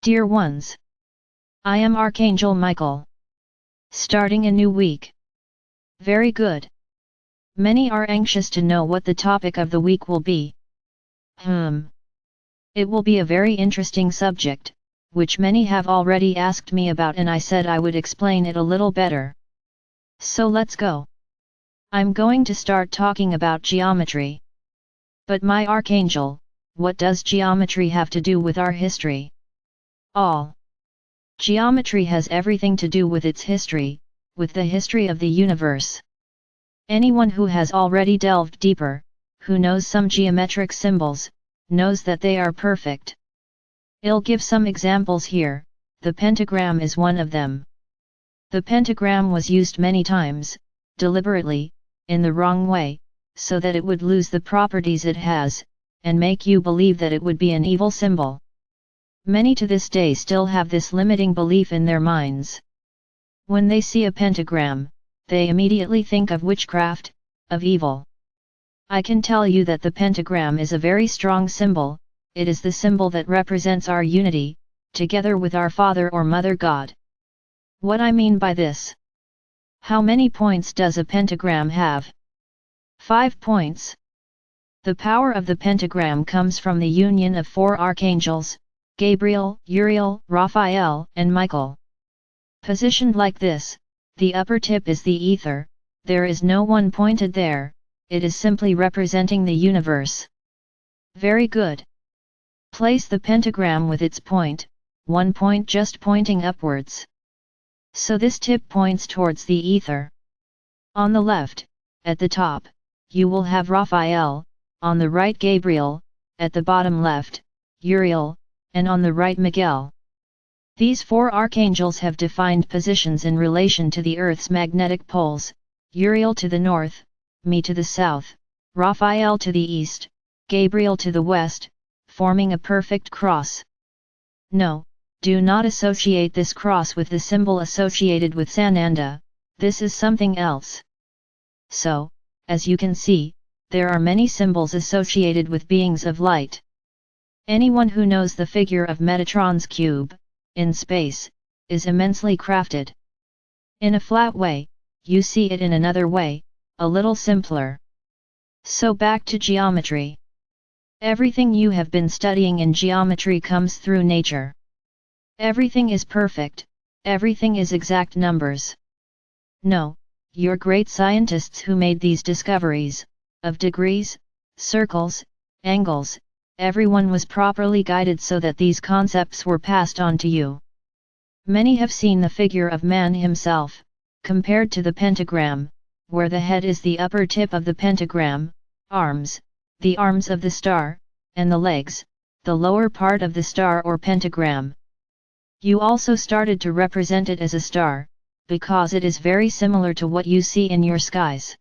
Dear ones, I am Archangel Michael. Starting a new week. Very good. Many are anxious to know what the topic of the week will be. It will be a very interesting subject, which many have already asked me about, and I said I would explain it a little better. So let's go. I'm going to start talking about geometry. But my Archangel, what does geometry have to do with our history? All. Geometry has everything to do with its history, with the history of the universe. Anyone who has already delved deeper, who knows some geometric symbols, knows that they are perfect. I'll give some examples here. The pentagram is one of them. The pentagram was used many times, deliberately, in the wrong way, so that it would lose the properties it has, and make you believe that it would be an evil symbol. Many to this day still have this limiting belief in their minds. When they see a pentagram, they immediately think of witchcraft, of evil. I can tell you that the pentagram is a very strong symbol. It is the symbol that represents our unity, together with our Father or Mother God. What I mean by this? How many points does a pentagram have? 5 points. The power of the pentagram comes from the union of 4 archangels, Gabriel, Uriel, Raphael, and Michael. Positioned like this, the upper tip is the ether, there is no one pointed there, it is simply representing the universe. Very good. Place the pentagram with its point, one point just pointing upwards. So this tip points towards the ether. On the left, at the top, you will have Raphael, on the right Gabriel, at the bottom left, Uriel, and on the right Miguel. These 4 archangels have defined positions in relation to the Earth's magnetic poles, Uriel to the north, me to the south, Raphael to the east, Gabriel to the west, forming a perfect cross. No, do not associate this cross with the symbol associated with Sananda, this is something else. So, as you can see, there are many symbols associated with beings of light. Anyone who knows the figure of Metatron's cube, in space, is immensely crafted. In a flat way, you see it in another way, a little simpler. So back to geometry. Everything you have been studying in geometry comes through nature. Everything is perfect, everything is exact numbers. No, your great scientists who made these discoveries, of degrees, circles, angles, everyone was properly guided so that these concepts were passed on to you. Many have seen the figure of man himself, compared to the pentagram, where the head is the upper tip of the pentagram, arms, the arms of the star, and the legs, the lower part of the star or pentagram. You also started to represent it as a star, because it is very similar to what you see in your skies.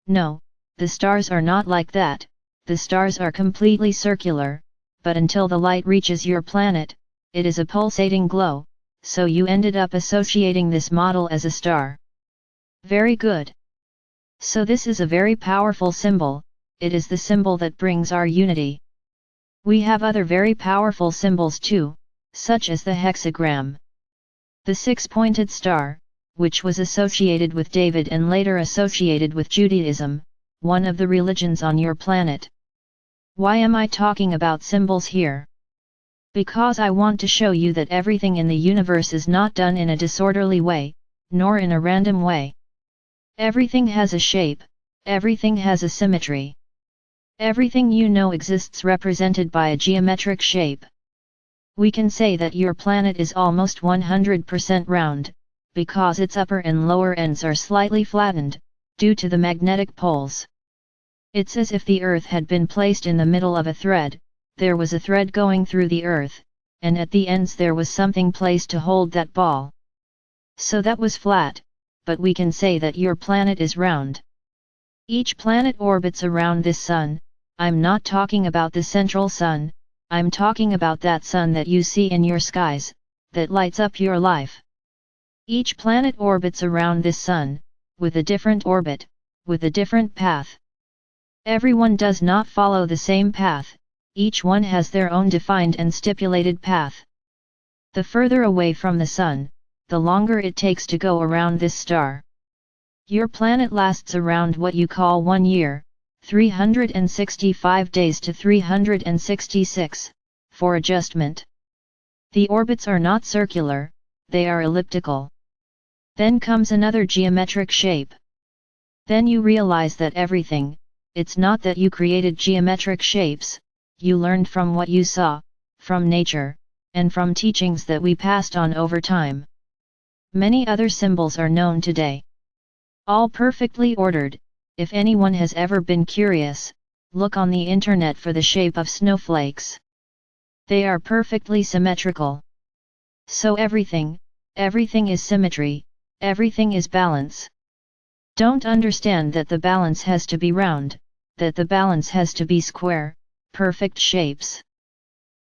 No, the stars are not like that, the stars are completely circular, but until the light reaches your planet, it is a pulsating glow, so you ended up associating this model as a star. Very good. So this is a very powerful symbol, it is the symbol that brings our unity. We have other very powerful symbols too, such as the hexagram. The 6-pointed star, which was associated with David and later associated with Judaism, one of the religions on your planet. Why am I talking about symbols here? Because I want to show you that everything in the universe is not done in a disorderly way, nor in a random way. Everything has a shape, everything has a symmetry. Everything you know exists represented by a geometric shape. We can say that your planet is almost 100% round, because its upper and lower ends are slightly flattened, due to the magnetic poles. It's as if the Earth had been placed in the middle of a thread, there was a thread going through the Earth, and at the ends there was something placed to hold that ball. So that was flat, but we can say that your planet is round. Each planet orbits around this sun. I'm not talking about the central sun, I'm talking about that sun that you see in your skies, that lights up your life. Each planet orbits around this sun, with a different orbit, with a different path. Everyone does not follow the same path, each one has their own defined and stipulated path. The further away from the Sun, the longer it takes to go around this star. Your planet lasts around what you call 1 year, 365 days to 366, for adjustment. The orbits are not circular, they are elliptical. Then comes another geometric shape. Then you realize that everything, it's not that you created geometric shapes, you learned from what you saw, from nature, and from teachings that we passed on over time. Many other symbols are known today. All perfectly ordered. If anyone has ever been curious, look on the internet for the shape of snowflakes. They are perfectly symmetrical. So everything is symmetry, everything is balance. Don't understand that the balance has to be round, that the balance has to be square, perfect shapes.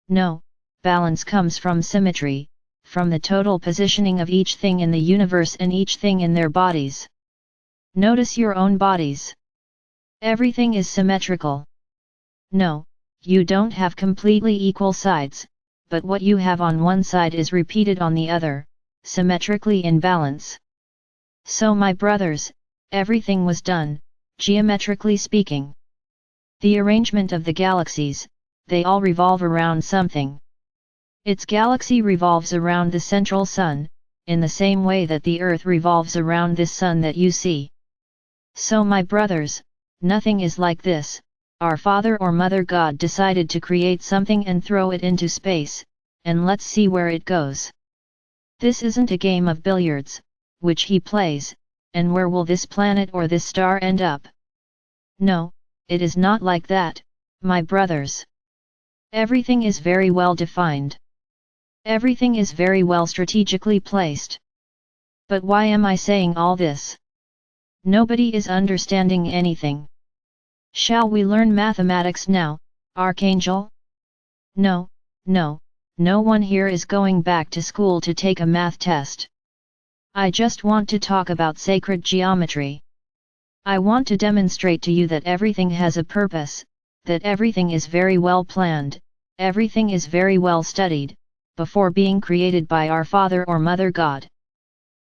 No, balance comes from symmetry, from the total positioning of each thing in the universe and each thing in their bodies. Notice your own bodies. Everything is symmetrical. No, you don't have completely equal sides, but what you have on one side is repeated on the other, symmetrically in balance. So my brothers, everything was done, geometrically speaking. The arrangement of the galaxies, they all revolve around something. Its galaxy revolves around the central sun, in the same way that the Earth revolves around this sun that you see. So my brothers, nothing is like this. Our Father or Mother God decided to create something and throw it into space, and let's see where it goes. This isn't a game of billiards, which he plays, and where will this planet or this star end up? No, it is not like that, my brothers. Everything is very well defined. Everything is very well strategically placed. But why am I saying all this? Nobody is understanding anything. Shall we learn mathematics now, Archangel? No, no one here is going back to school to take a math test. I just want to talk about sacred geometry. I want to demonstrate to you that everything has a purpose, that everything is very well planned, everything is very well studied, before being created by our Father or Mother God.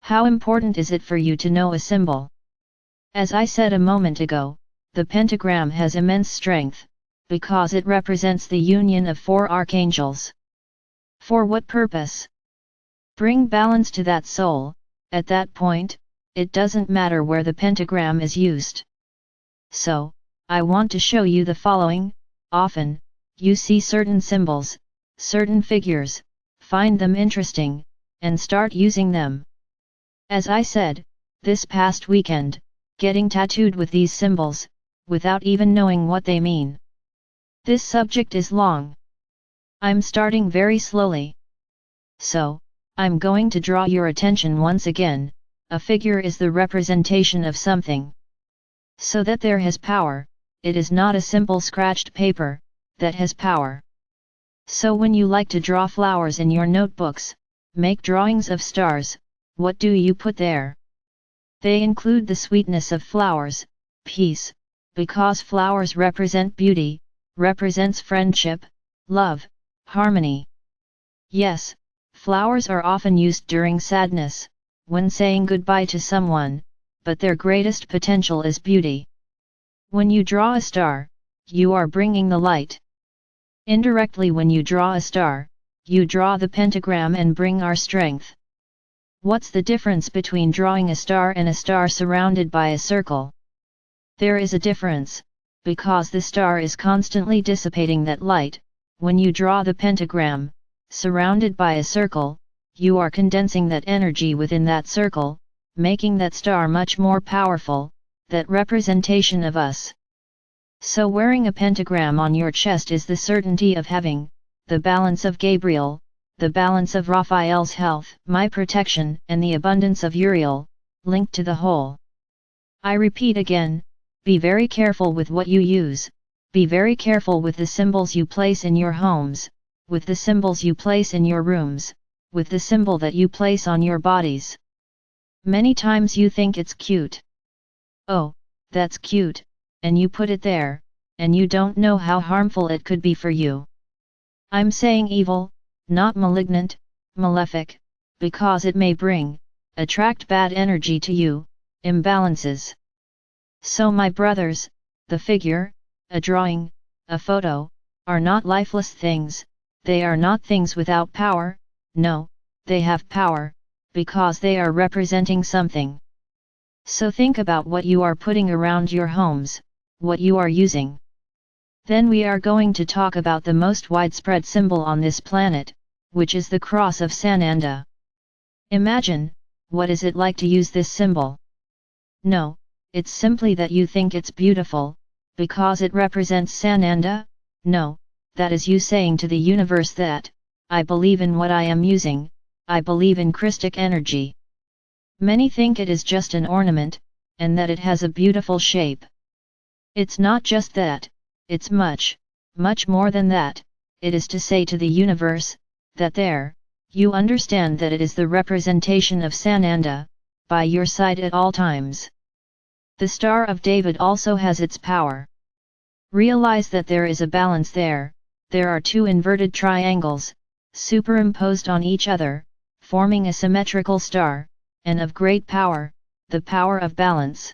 How important is it for you to know a symbol? As I said a moment ago, the pentagram has immense strength, because it represents the union of 4 archangels. For what purpose? Bring balance to that soul. At that point, it doesn't matter where the pentagram is used. So, I want to show you the following. Often, you see certain symbols, certain figures, find them interesting, and start using them. As I said, this past weekend, getting tattooed with these symbols, without even knowing what they mean. This subject is long. I'm starting very slowly. So, I'm going to draw your attention once again. A figure is the representation of something. So that there has power, it is not a simple scratched paper, that has power. So when you like to draw flowers in your notebooks, make drawings of stars, what do you put there? They include the sweetness of flowers, peace, because flowers represent beauty, represents friendship, love, harmony. Yes, flowers are often used during sadness, when saying goodbye to someone, but their greatest potential is beauty. When you draw a star, you are bringing the light. Indirectly, when you draw a star, you draw the pentagram and bring our strength. What's the difference between drawing a star and a star surrounded by a circle? There is a difference, because the star is constantly dissipating that light. When you draw the pentagram, surrounded by a circle, you are condensing that energy within that circle, making that star much more powerful, that representation of us. So wearing a pentagram on your chest is the certainty of having, the balance of Gabriel, the balance of Raphael's health, my protection, and the abundance of Uriel, linked to the whole. I repeat again, be very careful with what you use, be very careful with the symbols you place in your homes, with the symbols you place in your rooms, with the symbol that you place on your bodies. Many times you think it's cute. Oh, that's cute, and you put it there, and you don't know how harmful it could be for you. I'm saying evil, not malignant, malefic, because it may attract bad energy to you, imbalances. So my brothers, the figure, a drawing, a photo, are not lifeless things, they are not things without power, no, they have power, because they are representing something. So think about what you are putting around your homes, what you are using. Then we are going to talk about the most widespread symbol on this planet, which is the cross of Sananda. Imagine, what is it like to use this symbol? No, it's simply that you think it's beautiful, because it represents Sananda? No, that is you saying to the universe that, I believe in what I am using, I believe in Christic energy. Many think it is just an ornament, and that it has a beautiful shape. It's not just that, it's much, much more than that, it is to say to the universe, that there, you understand that it is the representation of Sananda, by your side at all times. The Star of David also has its power. Realize that there is a balance there are two inverted triangles, superimposed on each other, forming a symmetrical star, and of great power, the power of balance.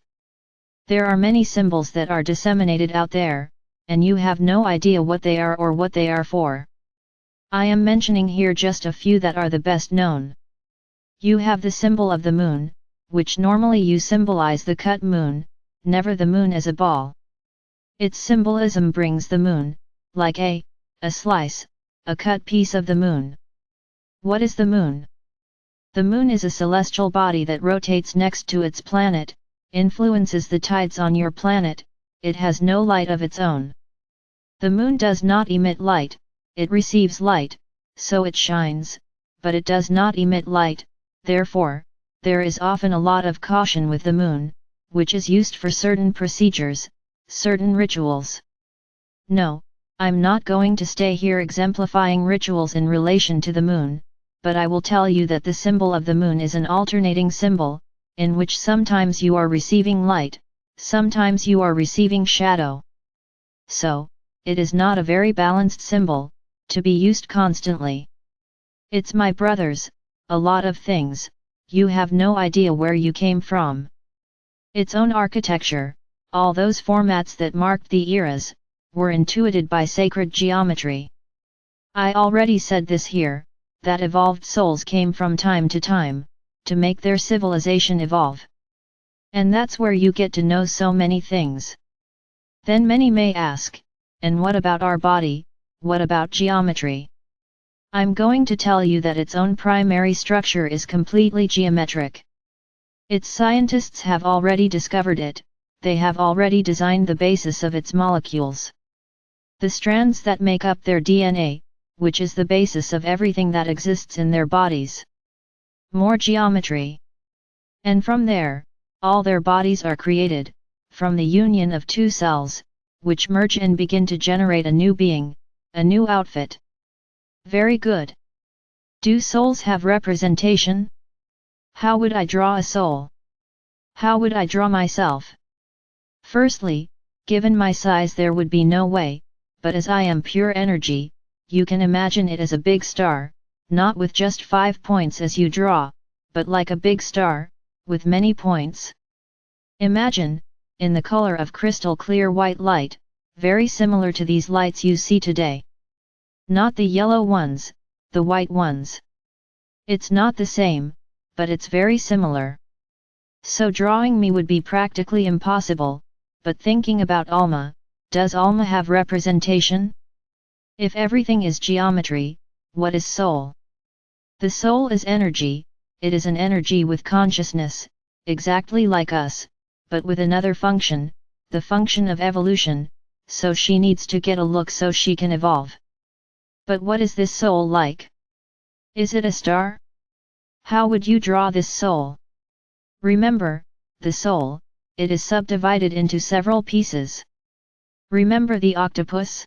There are many symbols that are disseminated out there, and you have no idea what they are or what they are for. I am mentioning here just a few that are the best known. You have the symbol of the moon, which normally you symbolize the cut moon, never the moon as a ball. Its symbolism brings the moon, like a slice, a cut piece of the moon. What is the moon? The moon is a celestial body that rotates next to its planet, influences the tides on your planet, it has no light of its own. The moon does not emit light, it receives light, so it shines, but it does not emit light, therefore, there is often a lot of caution with the moon, which is used for certain procedures, certain rituals. No, I'm not going to stay here exemplifying rituals in relation to the moon, but I will tell you that the symbol of the moon is an alternating symbol, in which sometimes you are receiving light, sometimes you are receiving shadow. So, it is not a very balanced symbol, to be used constantly. It's my brothers, a lot of things, you have no idea where you came from. Its own architecture, all those formats that marked the eras, were intuited by sacred geometry. I already said this here, that evolved souls came from time to make their civilization evolve. And that's where you get to know so many things. Then many may ask, and what about our body, what about geometry? I'm going to tell you that its own primary structure is completely geometric. Its scientists have already discovered it, they have already designed the basis of its molecules. The strands that make up their DNA, which is the basis of everything that exists in their bodies. More geometry. And from there, all their bodies are created, from the union of two cells, which merge and begin to generate a new being, a new outfit. Very good. Do souls have representation? How would I draw a soul? How would I draw myself? Firstly, given my size there would be no way, but as I am pure energy, you can imagine it as a big star, not with just 5 points as you draw, but like a big star, with many points. Imagine, in the color of crystal clear white light, very similar to these lights you see today. Not the yellow ones, the white ones. It's not the same, but it's very similar. So drawing me would be practically impossible, but thinking about Alma, does Alma have representation? If everything is geometry, what is soul? The soul is energy, it is an energy with consciousness, exactly like us, but with another function, the function of evolution, so she needs to get a look so she can evolve. But what is this soul like? Is it a star? How would you draw this soul? Remember, the soul, it is subdivided into several pieces. Remember the octopus?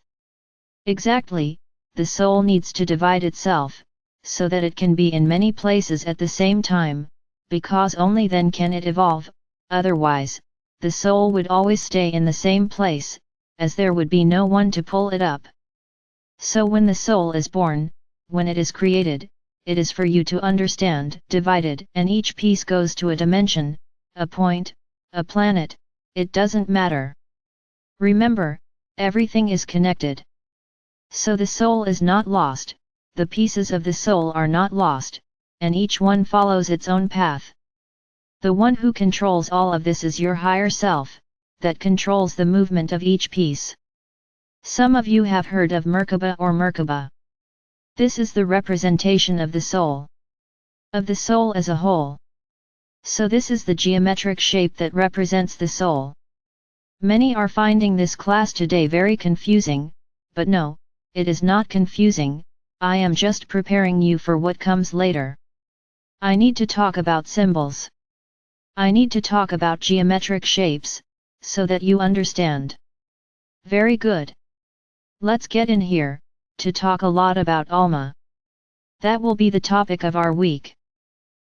Exactly, the soul needs to divide itself, so that it can be in many places at the same time, because only then can it evolve, otherwise, the soul would always stay in the same place, as there would be no one to pull it up. So when the soul is born, when it is created, it is for you to understand, divided, and each piece goes to a dimension, a point, a planet, it doesn't matter. Remember, everything is connected. So the soul is not lost, the pieces of the soul are not lost, and each one follows its own path. The one who controls all of this is your higher self, that controls the movement of each piece. Some of you have heard of Merkaba or Merkaba. This is the representation of the soul. Of the soul as a whole. So this is the geometric shape that represents the soul. Many are finding this class today very confusing, but no, it is not confusing, I am just preparing you for what comes later. I need to talk about symbols. I need to talk about geometric shapes, so that you understand. Very good. Let's get in here, to talk a lot about Alma. That will be the topic of our week.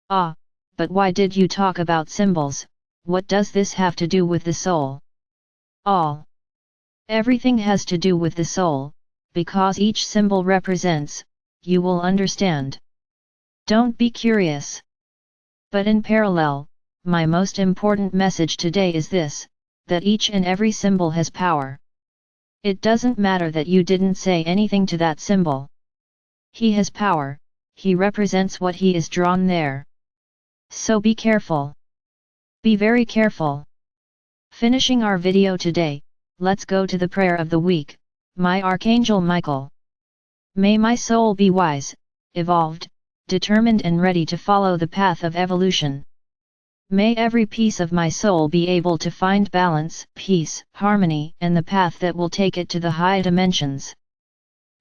Ah, but why did you talk about symbols? What does this have to do with the soul? All. Everything has to do with the soul, because each symbol represents, you will understand. Don't be curious. But in parallel, my most important message today is this, that each and every symbol has power. It doesn't matter that you didn't say anything to that symbol. He has power, he represents what he is drawn there. So be careful. Be very careful. Finishing our video today, let's go to the prayer of the week, my Archangel Michael. May my soul be wise, evolved, determined and ready to follow the path of evolution. May every piece of my soul be able to find balance, peace, harmony and the path that will take it to the high dimensions.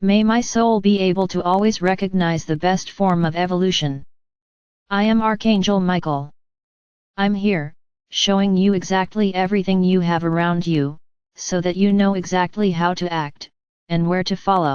May my soul be able to always recognize the best form of evolution. I am Archangel Michael. I'm here, showing you exactly everything you have around you, so that you know exactly how to act, and where to follow.